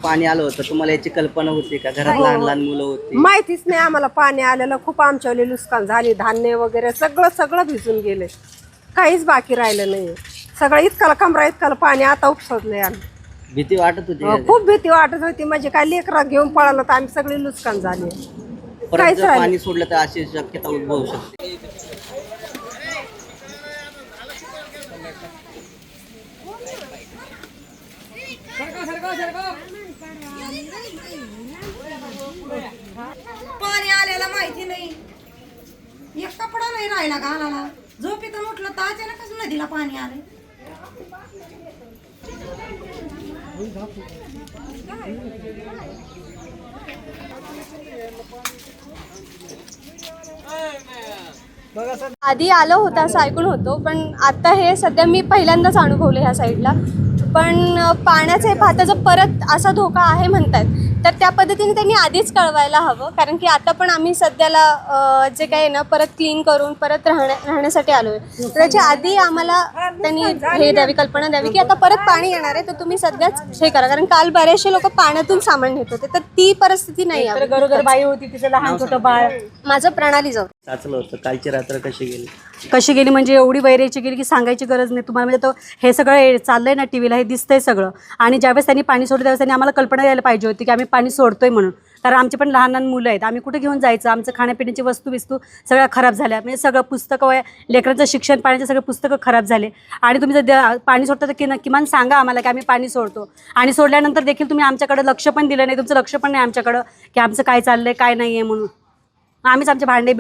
पाणी आलं होतं, तुम्हाला याची कल्पना होती का? घरात लहान लहान मुलं होती, माहितीच नाही आम्हाला. पाणी आलेलं खूप आमच्यावली नुकसान झाली, धान्य वगैरे सगळं भिजून गेले, काहीच बाकी राहिलं नाही. सगळं इतकाला कमरा इतकाला पाणी आता उपसवलंय. आम्ही भीती वाटत होती? खूप भीती वाटत होती, म्हणजे काय लेकरा घेऊन पळालं तर आम्ही सगळे नुकसान झाले. परत जर पाणी सोडलं तर अशी शक्यता उद्भवू शकते. पाणी आलेला माहिती नाही, एक कपडा नाही राहिला घालायला. झोपेतून उठलं तर अचानकच नदीला पाणी आले. आधी आलं होतं असं ऐकून होतो, पण आता हे सध्या मी पहिल्यांदाच अनुभवलं ह्या साईडला. पण पाण्याचा हे पाहता जर परत असा धोका आहे म्हणतात, तर त्या पद्धतीने त्यांनी आधीच कळवायला हवं. कारण की आता पण आम्ही सध्याला जे काही ना परत क्लीन करून परत राहण्यासाठी आलो आहे, तर त्याच्या आधी आम्हाला त्यांनी हे द्यावी, कल्पना द्यावी की आता परत पाणी येणार आहे, तर तुम्ही सध्याच हे करा. कारण काल बरेचसे लोक पाण्यातून सामान नेत होते, तर ती परिस्थिती नाही आहे. गरोदर बाई होती, तिचं लहान छोटं बाळ. माझं प्रणाली जाऊ साचलं होतं. कालची रात्र कशी गेली म्हणजे एवढी वैरायची गेली की सांगायची गरज नाही तुम्हाला. म्हणजे तो हे सगळं चाललंय ना टीव्हीला, हे दिसतंय सगळं. आणि ज्यावेळेस त्यांनी पाणी सोडलं त्यावेळेस त्यांनी आम्हाला कल्पना द्यायला पाहिजे होती की आम्ही पाणी सोडतोय म्हणून. कारण आमचे पण लहान लहान मुलं आहेत, आम्ही कुठे घेऊन जायचं? आमचं खाण्यापिण्याची वस्तू सगळ्या खराब झाल्या. म्हणजे सगळं पुस्तकं, लेकरांचं शिक्षण, पाण्याचे सगळे पुस्तकं खराब झाले. आणि तुम्ही जर पाणी सोडता तर किमान सांगा आम्हाला की आम्ही पाणी सोडतो. आणि सोडल्यानंतर देखील तुम्ही आमच्याकडे लक्ष पण दिलं नाही, तुमचं लक्ष पण नाही आमच्याकडं की आमचं काय चाललंय काय नाही आहे म्हणून. आम्हीच आमचे भांडे